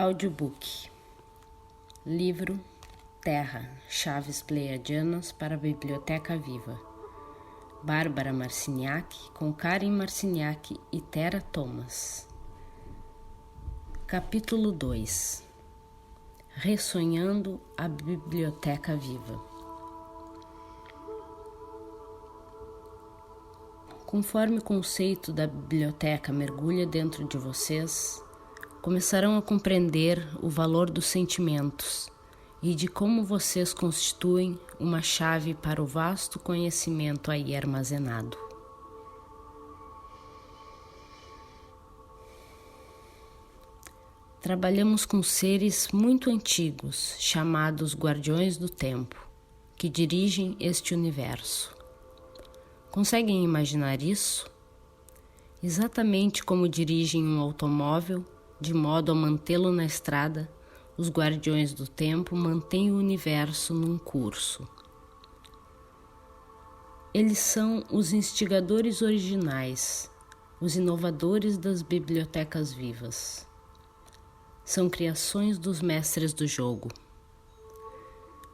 Audiobook. Livro Terra, Chaves Pleiadianas para a Biblioteca Viva. Bárbara Marciniak, com Karen Marciniak e Tera Thomas. Capítulo 2. Ressonhando a Biblioteca Viva. Conforme o conceito da biblioteca mergulha dentro de vocês, começarão a compreender o valor dos sentimentos e de como vocês constituem uma chave para o vasto conhecimento aí armazenado. Trabalhamos com seres muito antigos, chamados Guardiões do Tempo, que dirigem este universo. Conseguem imaginar isso? Exatamente como dirigem um automóvel, de modo a mantê-lo na estrada, os Guardiões do Tempo mantêm o universo num curso. Eles são os instigadores originais, os inovadores das bibliotecas vivas. São criações dos mestres do jogo.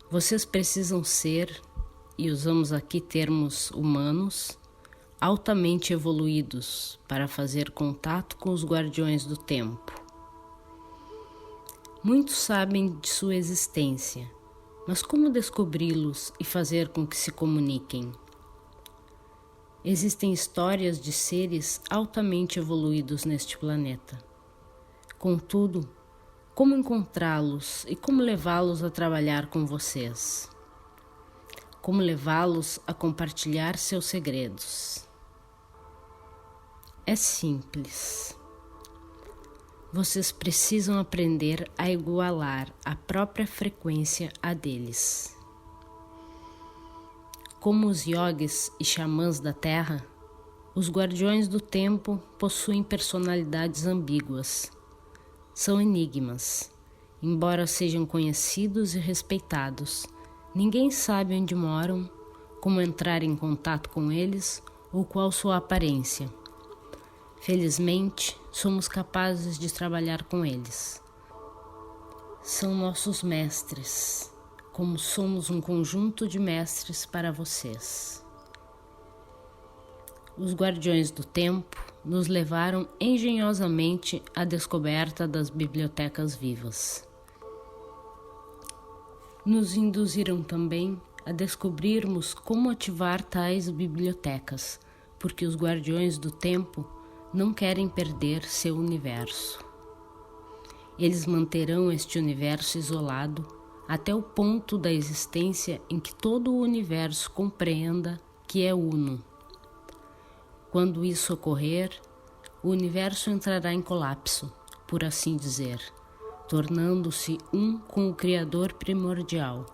Vocês precisam ser, e usamos aqui termos humanos, altamente evoluídos para fazer contato com os Guardiões do Tempo. Muitos sabem de sua existência, mas como descobri-los e fazer com que se comuniquem? Existem histórias de seres altamente evoluídos neste planeta. Contudo, como encontrá-los e como levá-los a trabalhar com vocês? Como levá-los a compartilhar seus segredos? É simples. Vocês precisam aprender a igualar a própria frequência a deles. Como os yogis e xamãs da Terra, os Guardiões do Tempo possuem personalidades ambíguas. São enigmas. Embora sejam conhecidos e respeitados, ninguém sabe onde moram, como entrar em contato com eles ou qual sua aparência. Felizmente, somos capazes de trabalhar com eles. São nossos mestres, como somos um conjunto de mestres para vocês. Os Guardiões do Tempo nos levaram engenhosamente à descoberta das bibliotecas vivas. Nos induziram também a descobrirmos como ativar tais bibliotecas, porque os Guardiões do Tempo não querem perder seu universo. Eles manterão este universo isolado até o ponto da existência em que todo o universo compreenda que é uno. Quando isso ocorrer, o universo entrará em colapso, por assim dizer, tornando-se um com o Criador primordial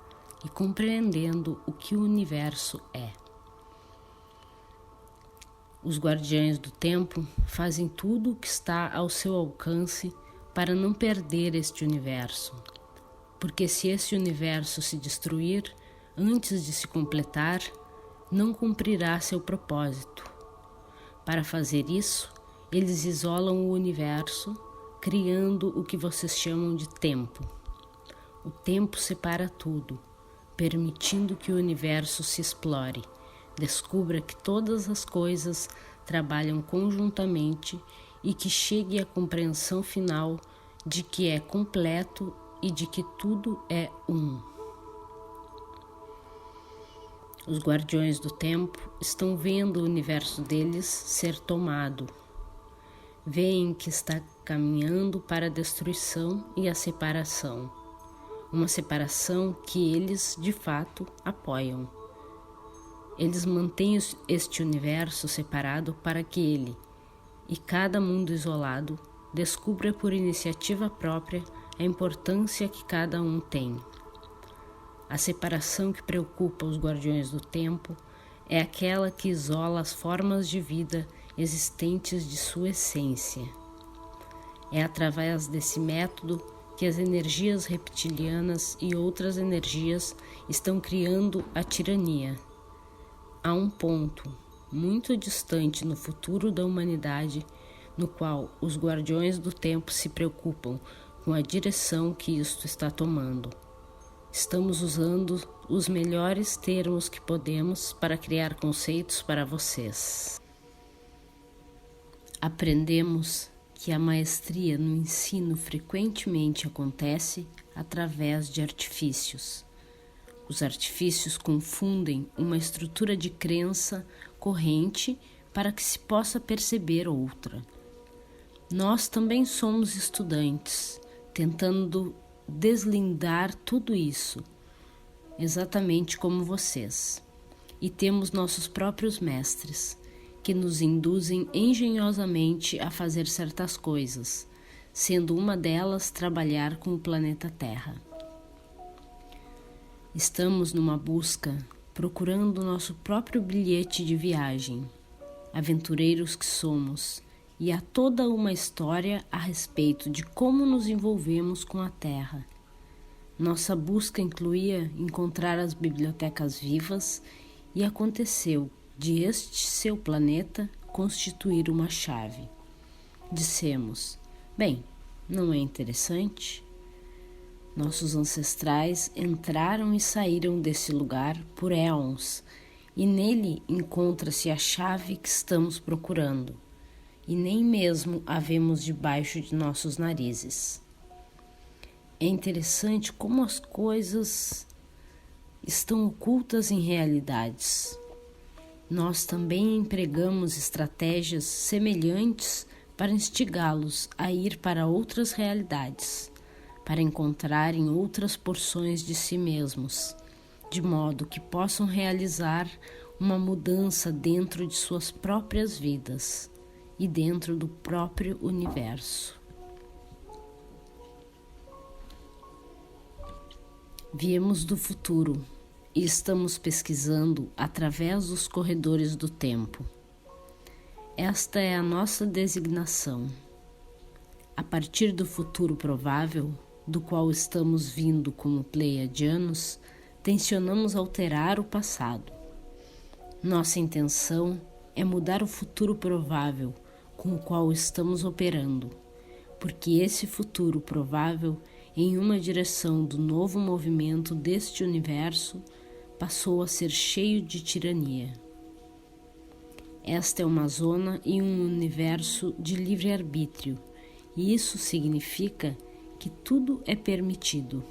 e compreendendo o que o universo é. Os Guardiões do Tempo fazem tudo o que está ao seu alcance para não perder este universo, porque se esse universo se destruir antes de se completar, não cumprirá seu propósito. Para fazer isso, eles isolam o universo, criando o que vocês chamam de tempo. O tempo separa tudo, permitindo que o universo se explore. Descubra que todas as coisas trabalham conjuntamente e que chegue à compreensão final de que é completo e de que tudo é um. Os Guardiões do Tempo estão vendo o universo deles ser tomado. Veem que está caminhando para a destruição e a separação. Uma separação que eles, de fato, apoiam. Eles mantêm este universo separado para que ele, e cada mundo isolado, descubra por iniciativa própria a importância que cada um tem. A separação que preocupa os Guardiões do Tempo é aquela que isola as formas de vida existentes de sua essência. É através desse método que as energias reptilianas e outras energias estão criando a tirania. Há um ponto, muito distante no futuro da humanidade, no qual os Guardiões do Tempo se preocupam com a direção que isto está tomando. Estamos usando os melhores termos que podemos para criar conceitos para vocês. Aprendemos que a maestria no ensino frequentemente acontece através de artifícios. Os artifícios confundem uma estrutura de crença corrente para que se possa perceber outra. Nós também somos estudantes, tentando deslindar tudo isso, exatamente como vocês. E temos nossos próprios mestres, que nos induzem engenhosamente a fazer certas coisas, sendo uma delas trabalhar com o planeta Terra. Estamos numa busca, procurando nosso próprio bilhete de viagem, aventureiros que somos, e há toda uma história a respeito de como nos envolvemos com a Terra. Nossa busca incluía encontrar as bibliotecas vivas e aconteceu de este seu planeta constituir uma chave. Dissemos, bem, não é interessante? Nossos ancestrais entraram e saíram desse lugar por éons, e nele encontra-se a chave que estamos procurando, e nem mesmo a vemos debaixo de nossos narizes. É interessante como as coisas estão ocultas em realidades. Nós também empregamos estratégias semelhantes para instigá-los a ir para outras realidades, para encontrarem outras porções de si mesmos, de modo que possam realizar uma mudança dentro de suas próprias vidas e dentro do próprio universo. Viemos do futuro e estamos pesquisando através dos corredores do tempo. Esta é a nossa designação. A partir do futuro provável, do qual estamos vindo como pleiadianos, tensionamos alterar o passado. Nossa intenção é mudar o futuro provável com o qual estamos operando, porque esse futuro provável, em uma direção do novo movimento deste universo, passou a ser cheio de tirania. Esta é uma zona em um universo de livre-arbítrio, e isso significa que tudo é permitido.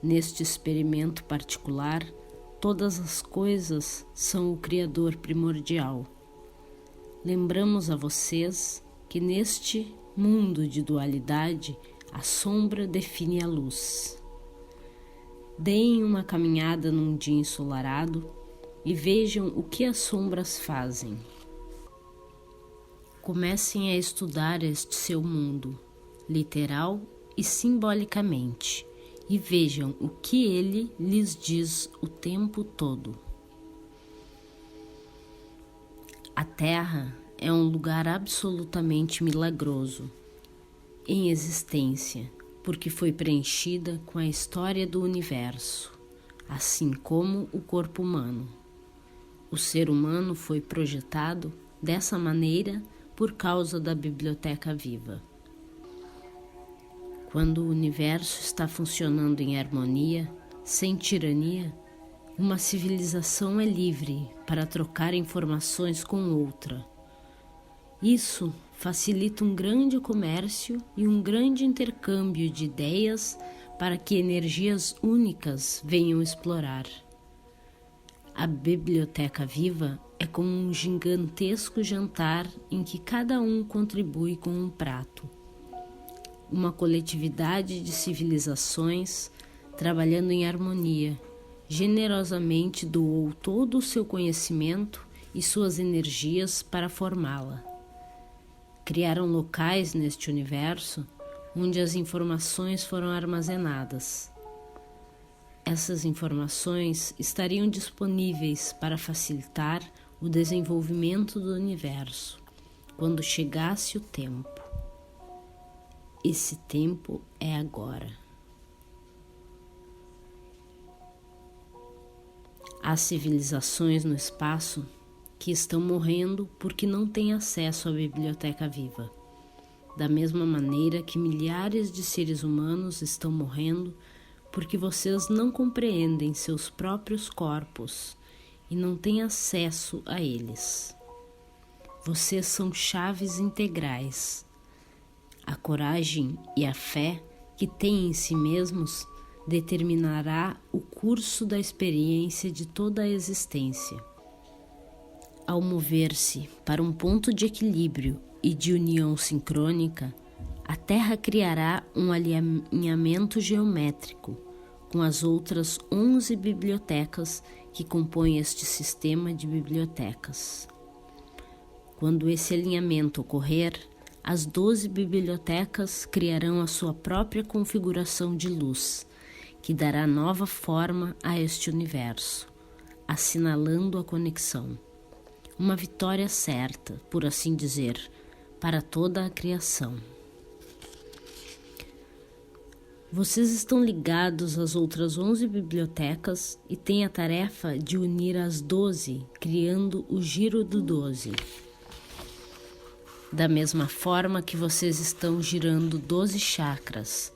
Neste experimento particular, todas as coisas são o Criador primordial. Lembramos a vocês que neste mundo de dualidade, a sombra define a luz. Deem uma caminhada num dia ensolarado e vejam o que as sombras fazem. Comecem a estudar este seu mundo, literal e simbolicamente, e vejam o que ele lhes diz o tempo todo. A Terra é um lugar absolutamente milagroso em existência, porque foi preenchida com a história do universo, assim como o corpo humano. O ser humano foi projetado dessa maneira por causa da biblioteca viva. Quando o universo está funcionando em harmonia, sem tirania, uma civilização é livre para trocar informações com outra. Isso facilita um grande comércio e um grande intercâmbio de ideias para que energias únicas venham explorar. A biblioteca viva é como um gigantesco jantar em que cada um contribui com um prato. Uma coletividade de civilizações, trabalhando em harmonia, generosamente doou todo o seu conhecimento e suas energias para formá-la. Criaram locais neste universo onde as informações foram armazenadas. Essas informações estariam disponíveis para facilitar o desenvolvimento do universo quando chegasse o tempo. Esse tempo é agora. Há civilizações no espaço que estão morrendo porque não têm acesso à biblioteca viva. da mesma maneira que milhares de seres humanos estão morrendo porque vocês não compreendem seus próprios corpos e não têm acesso a eles. Vocês são chaves integrais. A coragem e a fé que têm em si mesmos determinará o curso da experiência de toda a existência. Ao mover-se para um ponto de equilíbrio e de união sincrônica, a Terra criará um alinhamento geométrico com as outras 11 bibliotecas que compõem este sistema de bibliotecas. Quando esse alinhamento ocorrer, as 12 bibliotecas criarão a sua própria configuração de luz, que dará nova forma a este universo, assinalando a conexão. Uma vitória certa, por assim dizer, para toda a criação. Vocês estão ligados às outras 11 bibliotecas e têm a tarefa de unir as 12, criando o giro do 12. Da mesma forma que vocês estão girando 12 chakras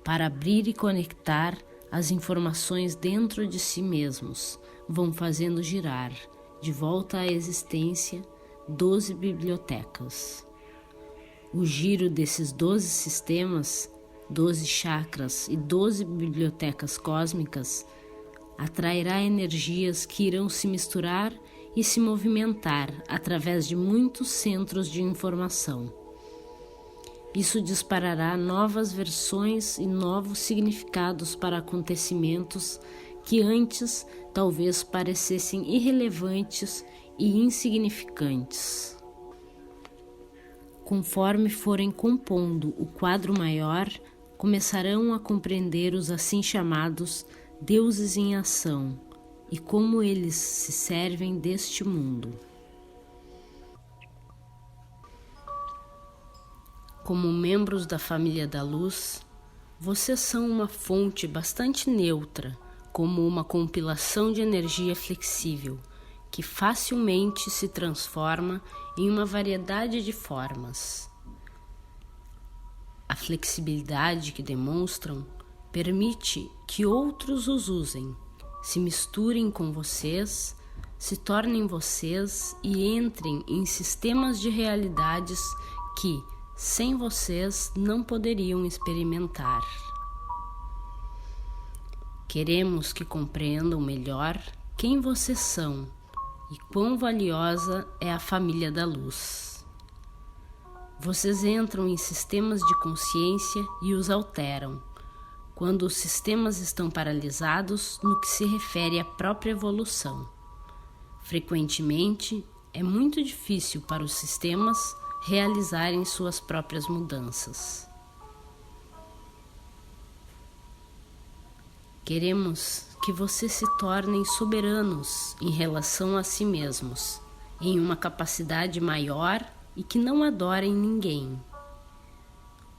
para abrir e conectar as informações dentro de si mesmos, vão fazendo girar de volta à existência 12 bibliotecas. O giro desses 12 sistemas, 12 chakras e 12 bibliotecas cósmicas atrairá energias que irão se misturar e se movimentar através de muitos centros de informação. Isso disparará novas versões e novos significados para acontecimentos que antes talvez parecessem irrelevantes e insignificantes. Conforme forem compondo o quadro maior, começarão a compreender os assim chamados deuses em ação e como eles se servem deste mundo. Como membros da família da luz, vocês são uma fonte bastante neutra, como uma compilação de energia flexível, que facilmente se transforma em uma variedade de formas. A flexibilidade que demonstram permite que outros os usem, se misturem com vocês, se tornem vocês e entrem em sistemas de realidades que, sem vocês, não poderiam experimentar. Queremos que compreendam melhor quem vocês são e quão valiosa é a família da luz. Vocês entram em sistemas de consciência e os alteram, quando os sistemas estão paralisados no que se refere à própria evolução. Frequentemente, é muito difícil para os sistemas realizarem suas próprias mudanças. Queremos que vocês se tornem soberanos em relação a si mesmos, em uma capacidade maior e que não adorem ninguém.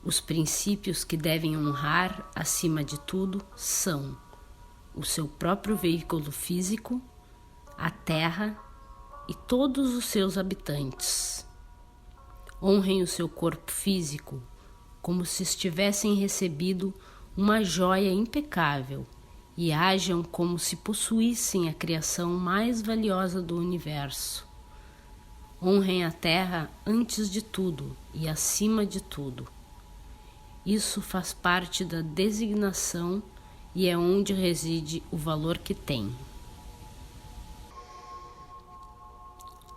Os princípios que devem honrar, acima de tudo, são o seu próprio veículo físico, a Terra e todos os seus habitantes. Honrem o seu corpo físico como se estivessem recebido uma joia impecável e hajam como se possuíssem a criação mais valiosa do universo. Honrem a Terra antes de tudo e acima de tudo. Isso faz parte da designação e é onde reside o valor que tem.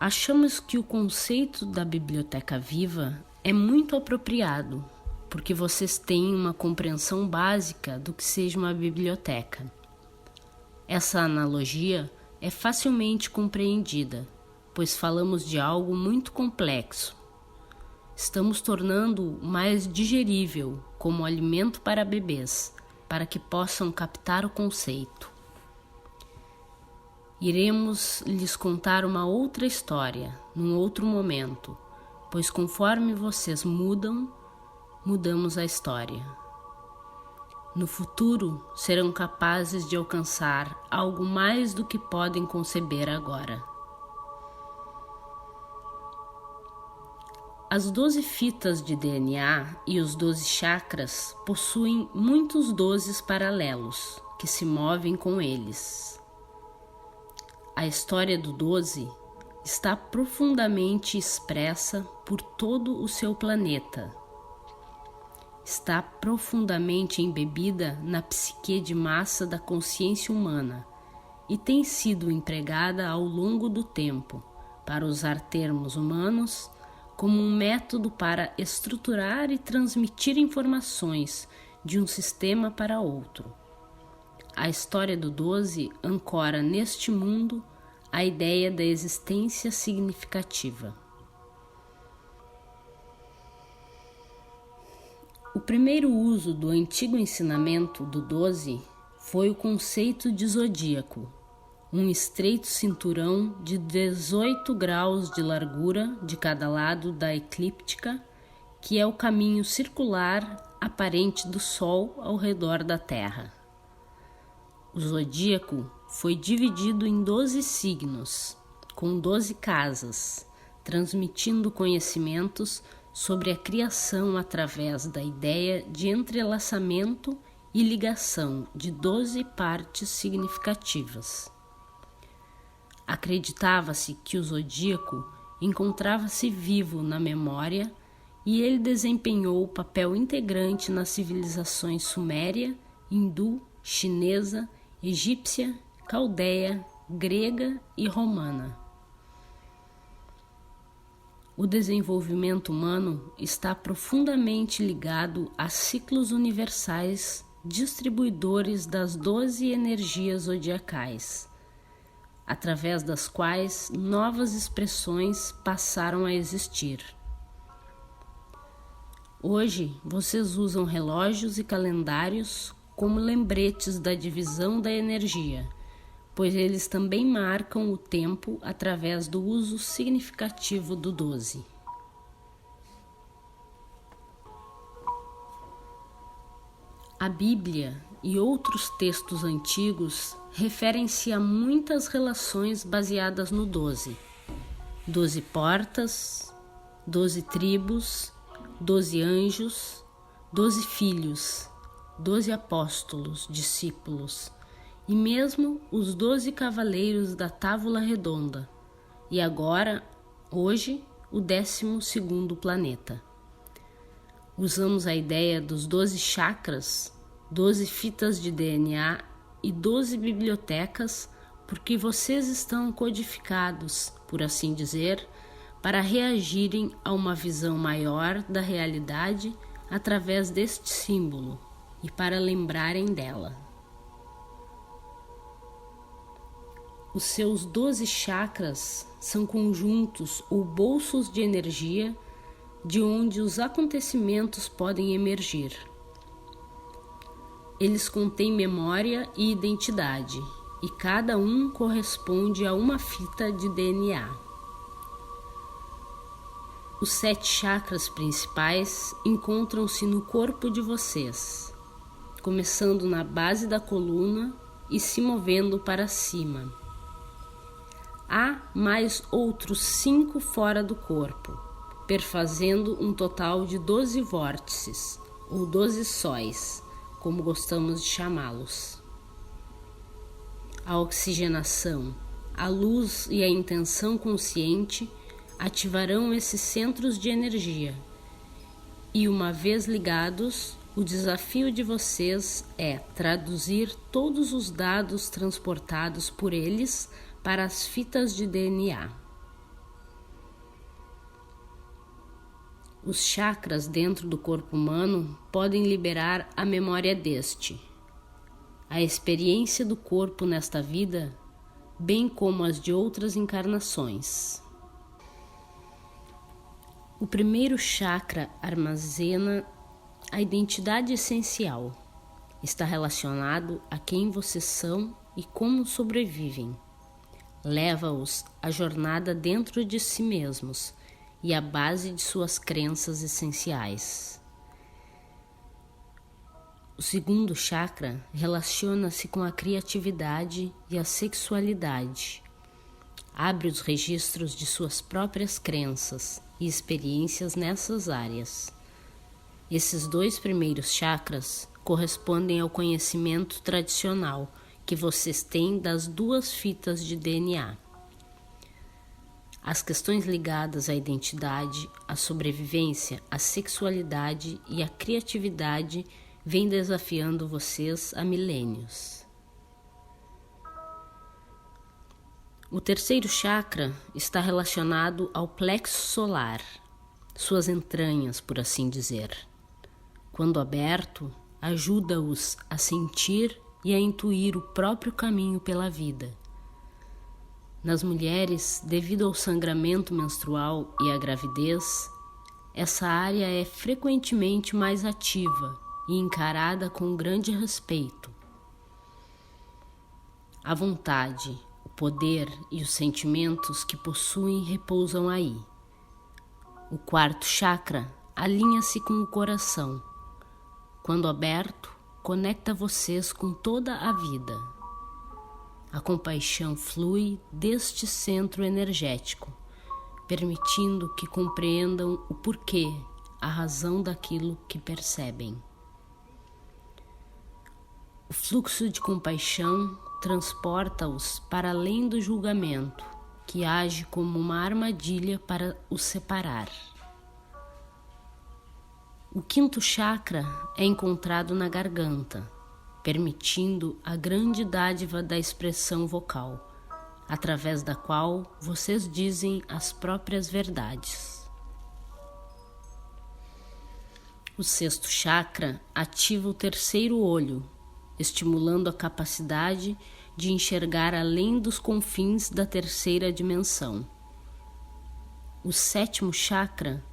Achamos que o conceito da biblioteca viva é muito apropriado, porque vocês têm uma compreensão básica do que seja uma biblioteca. Essa analogia é facilmente compreendida, pois falamos de algo muito complexo. Estamos tornando mais digerível como alimento para bebês, para que possam captar o conceito. Iremos lhes contar uma outra história, num outro momento, pois conforme vocês mudam, mudamos a história. No futuro, serão capazes de alcançar algo mais do que podem conceber agora. As 12 fitas de DNA e os 12 chakras possuem muitos 12 paralelos que se movem com eles. A história do 12 está profundamente expressa por todo o seu planeta. Está profundamente embebida na psique de massa da consciência humana e tem sido empregada ao longo do tempo, para usar termos humanos, como um método para estruturar e transmitir informações de um sistema para outro. A história do 12 ancora neste mundo a ideia da existência significativa. O primeiro uso do antigo ensinamento do 12 foi o conceito de zodíaco, um estreito cinturão de 18 graus de largura de cada lado da eclíptica, que é o caminho circular aparente do Sol ao redor da Terra. O zodíaco foi dividido em 12 signos, com 12 casas, transmitindo conhecimentos sobre a criação através da ideia de entrelaçamento e ligação de 12 partes significativas. Acreditava-se que o zodíaco encontrava-se vivo na memória e ele desempenhou o papel integrante nas civilizações suméria, hindu, chinesa, egípcia, caldeia, grega e romana. O desenvolvimento humano está profundamente ligado a ciclos universais distribuidores das 12 energias zodiacais, através das quais novas expressões passaram a existir. Hoje, vocês usam relógios e calendários como lembretes da divisão da energia, pois eles também marcam o tempo através do uso significativo do 12. A Bíblia e outros textos antigos referem-se a muitas relações baseadas no 12. 12 portas, 12 tribos, 12 anjos, 12 filhos, 12 apóstolos, discípulos, e mesmo os 12 cavaleiros da Távola Redonda, e agora, hoje, o 12º planeta. Usamos a ideia dos 12 chakras, 12 fitas de DNA e 12 bibliotecas porque vocês estão codificados, por assim dizer, para reagirem a uma visão maior da realidade através deste símbolo e para lembrarem dela. Os seus 12 chakras são conjuntos ou bolsos de energia de onde os acontecimentos podem emergir. Eles contêm memória e identidade, e cada um corresponde a uma fita de DNA. Os 7 chakras principais encontram-se no corpo de vocês, começando na base da coluna e se movendo para cima. Há mais outros 5 fora do corpo, perfazendo um total de 12 vórtices, ou 12 sóis, como gostamos de chamá-los. A oxigenação, a luz e a intenção consciente ativarão esses centros de energia, e uma vez ligados, o desafio de vocês é traduzir todos os dados transportados por eles para as fitas de DNA. Os chakras dentro do corpo humano podem liberar a memória deste, a experiência do corpo nesta vida, bem como as de outras encarnações. O primeiro chakra armazena a identidade essencial. Está relacionado a quem vocês são e como sobrevivem. Leva-os à jornada dentro de si mesmos e à base de suas crenças essenciais. O segundo chakra relaciona-se com a criatividade e a sexualidade. abre os registros de suas próprias crenças e experiências nessas áreas. Esses 2 primeiros chakras correspondem ao conhecimento tradicional que vocês têm das 2 fitas de DNA. As questões ligadas à identidade, à sobrevivência, à sexualidade e à criatividade vêm desafiando vocês há milênios. O terceiro chakra está relacionado ao plexo solar, suas entranhas, por assim dizer. Quando aberto, ajuda-os a sentir e a intuir o próprio caminho pela vida. Nas mulheres, devido ao sangramento menstrual e à gravidez, essa área é frequentemente mais ativa e encarada com grande respeito. A vontade, o poder e os sentimentos que possuem repousam aí. O quarto chakra alinha-se com o coração. Quando aberto, conecta vocês com toda a vida. A compaixão flui deste centro energético, permitindo que compreendam o porquê, a razão daquilo que percebem. O fluxo de compaixão transporta-os para além do julgamento, que age como uma armadilha para os separar. O quinto chakra é encontrado na garganta, permitindo a grande dádiva da expressão vocal, através da qual vocês dizem as próprias verdades. O sexto chakra ativa o terceiro olho, estimulando a capacidade de enxergar além dos confins da terceira dimensão. O sétimo chakra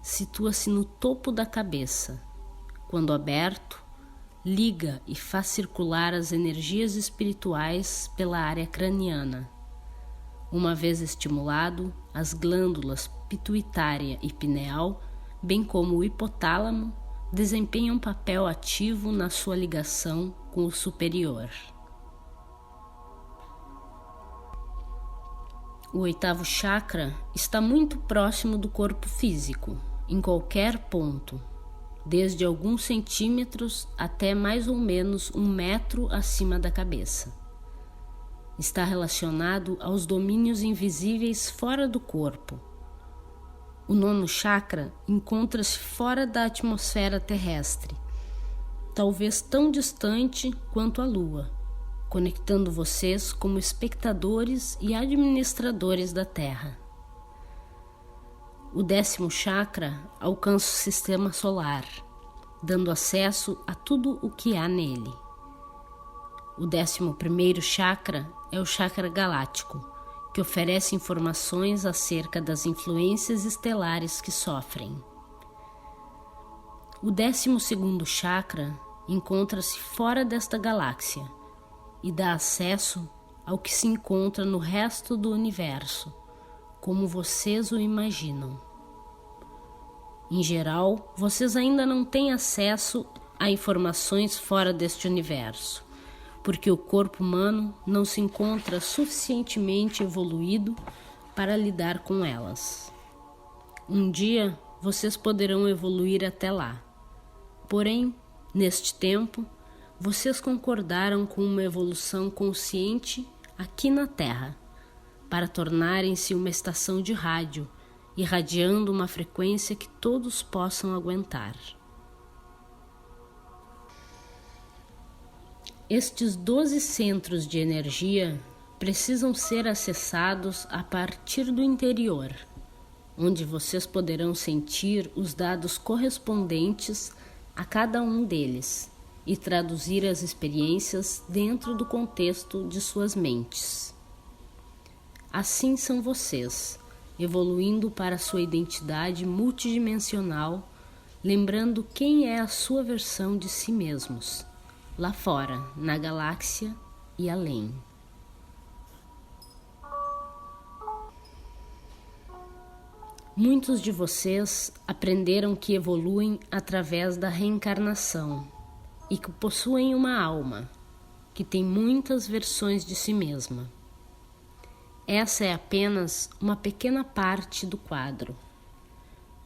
situa-se no topo da cabeça. Quando aberto, liga e faz circular as energias espirituais pela área craniana. Uma vez estimulado, as glândulas pituitária e pineal, bem como o hipotálamo, desempenham um papel ativo na sua ligação com o superior. O oitavo chakra está muito próximo do corpo físico, em qualquer ponto, desde alguns centímetros até mais ou menos 1 metro acima da cabeça. Está relacionado aos domínios invisíveis fora do corpo. O nono chakra encontra-se fora da atmosfera terrestre, talvez tão distante quanto a Lua, conectando vocês como espectadores e administradores da Terra. O 10º chakra alcança o sistema solar, dando acesso a tudo o que há nele. O 11º chakra é o chakra galáctico, que oferece informações acerca das influências estelares que sofrem. O 12º chakra encontra-se fora desta galáxia e dá acesso ao que se encontra no resto do universo, como vocês o imaginam. Em geral, vocês ainda não têm acesso a informações fora deste universo, porque o corpo humano não se encontra suficientemente evoluído para lidar com elas. Um dia, vocês poderão evoluir até lá. Porém, neste tempo, vocês concordaram com uma evolução consciente aqui na Terra, para tornarem-se uma estação de rádio, irradiando uma frequência que todos possam aguentar. Estes 12 centros de energia precisam ser acessados a partir do interior, onde vocês poderão sentir os dados correspondentes a cada um deles e traduzir as experiências dentro do contexto de suas mentes. Assim são vocês, evoluindo para sua identidade multidimensional, lembrando quem é a sua versão de si mesmos, lá fora, na galáxia e além. Muitos de vocês aprenderam que evoluem através da reencarnação e que possuem uma alma, que tem muitas versões de si mesma. essa é apenas uma pequena parte do quadro.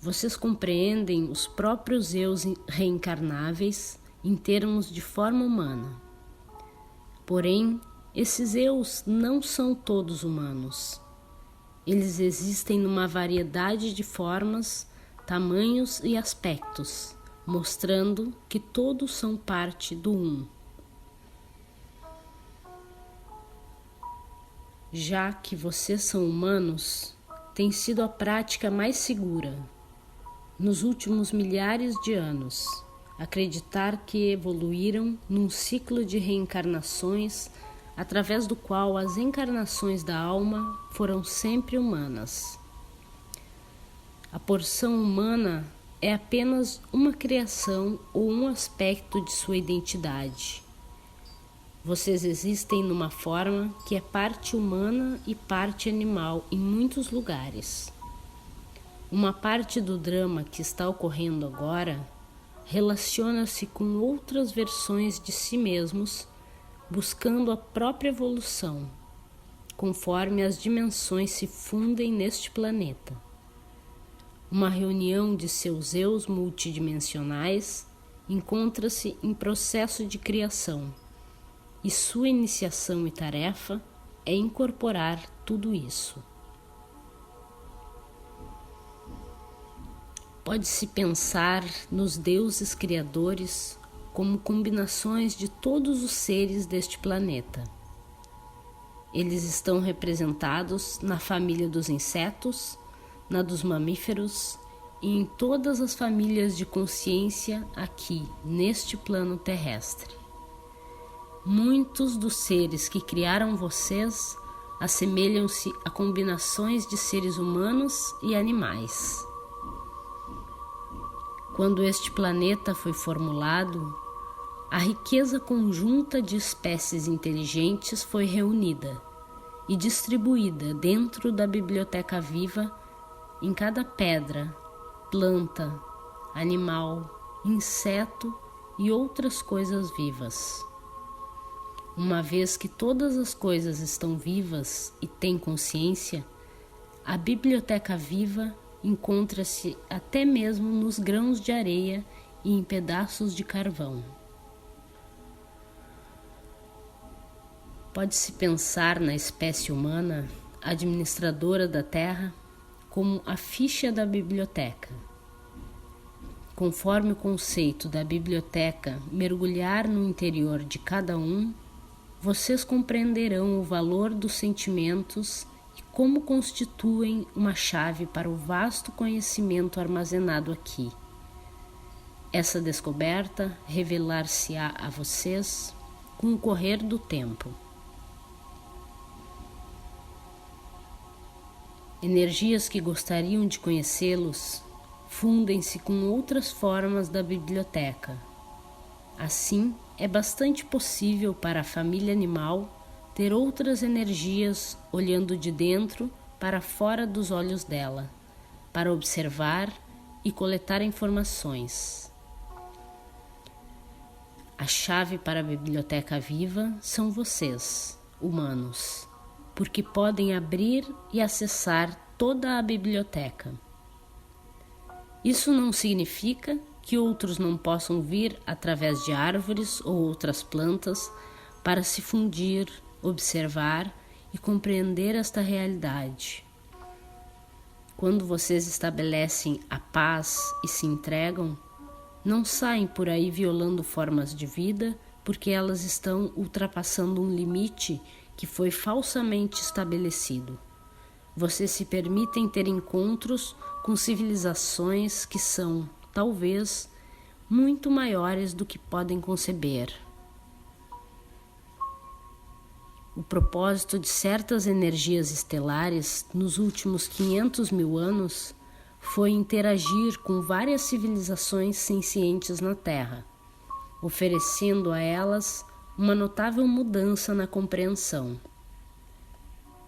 Vocês compreendem os próprios eus reencarnáveis em termos de forma humana. Porém, esses eus não são todos humanos. Eles existem numa variedade de formas, tamanhos e aspectos, mostrando que todos são parte do Um. Já que vocês são humanos, tem sido a prática mais segura, nos últimos milhares de anos, acreditar que evoluíram num ciclo de reencarnações através do qual as encarnações da alma foram sempre humanas. A porção humana é apenas uma criação ou um aspecto de sua identidade. Vocês existem numa forma que é parte humana e parte animal em muitos lugares. Uma parte do drama que está ocorrendo agora relaciona-se com outras versões de si mesmos, buscando a própria evolução, conforme as dimensões se fundem neste planeta. Uma reunião de seus eus multidimensionais encontra-se em processo de criação, e sua iniciação e tarefa é incorporar tudo isso. Pode-se pensar nos deuses criadores como combinações de todos os seres deste planeta. Eles estão representados na família dos insetos, na dos mamíferos e em todas as famílias de consciência aqui, neste plano terrestre. Muitos dos seres que criaram vocês assemelham-se a combinações de seres humanos e animais. Quando este planeta foi formulado, a riqueza conjunta de espécies inteligentes foi reunida e distribuída dentro da biblioteca viva em cada pedra, planta, animal, inseto e outras coisas vivas. Uma vez que todas as coisas estão vivas e têm consciência, a biblioteca viva encontra-se até mesmo nos grãos de areia e em pedaços de carvão. Pode-se pensar na espécie humana, administradora da Terra, como a ficha da biblioteca. Conforme o conceito da biblioteca mergulhar no interior de cada um, vocês compreenderão o valor dos sentimentos e como constituem uma chave para o vasto conhecimento armazenado aqui. Essa descoberta revelar-se-á a vocês com o correr do tempo. Energias que gostariam de conhecê-los fundem-se com outras formas da biblioteca. Assim, é bastante possível para a família animal ter outras energias olhando de dentro para fora dos olhos dela, para observar e coletar informações. A chave para a biblioteca viva são vocês, humanos, porque podem abrir e acessar toda a biblioteca. Isso não significa que outros não possam vir através de árvores ou outras plantas para se fundir, observar e compreender esta realidade. Quando vocês estabelecem a paz e se entregam, não saem por aí violando formas de vida porque elas estão ultrapassando um limite que foi falsamente estabelecido. Vocês se permitem ter encontros com civilizações que são, talvez, muito maiores do que podem conceber. O propósito de certas energias estelares nos últimos 500 mil anos foi interagir com várias civilizações sencientes na Terra, oferecendo a elas uma notável mudança na compreensão.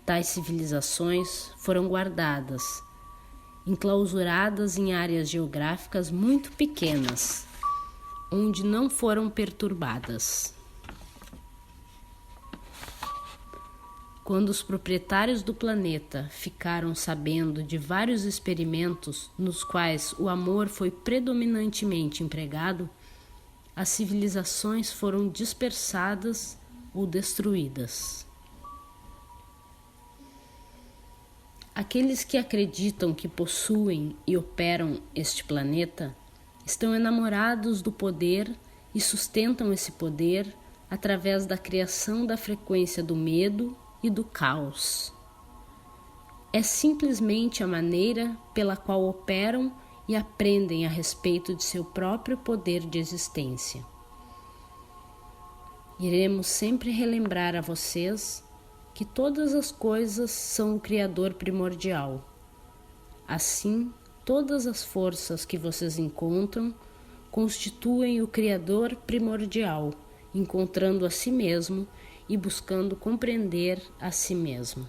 Tais civilizações foram guardadas, enclausuradas em áreas geográficas muito pequenas, onde não foram perturbadas. Quando os proprietários do planeta ficaram sabendo de vários experimentos nos quais o amor foi predominantemente empregado, as civilizações foram dispersadas ou destruídas. Aqueles que acreditam que possuem e operam este planeta estão enamorados do poder e sustentam esse poder através da criação da frequência do medo e do caos. É simplesmente a maneira pela qual operam e aprendem a respeito de seu próprio poder de existência. Iremos sempre relembrar a vocês que todas as coisas são o Criador primordial. Assim, todas as forças que vocês encontram constituem o Criador primordial, encontrando a si mesmo e buscando compreender a si mesmo.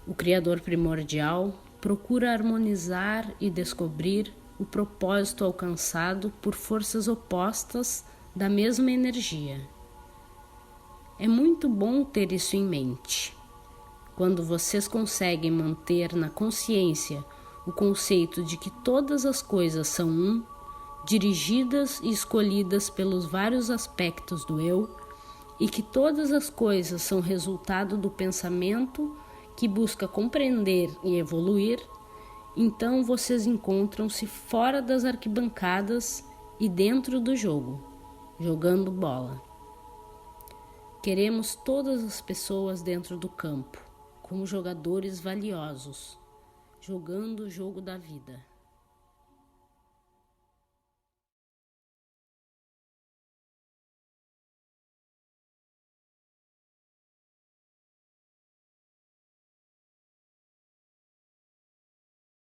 O Criador primordial procura harmonizar e descobrir o propósito alcançado por forças opostas da mesma energia. É muito bom ter isso em mente. Quando vocês conseguem manter na consciência o conceito de que todas as coisas são um, dirigidas e escolhidas pelos vários aspectos do eu, e que todas as coisas são resultado do pensamento que busca compreender e evoluir, então vocês encontram-se fora das arquibancadas e dentro do jogo, jogando bola. Queremos todas as pessoas dentro do campo, como jogadores valiosos, jogando o jogo da vida.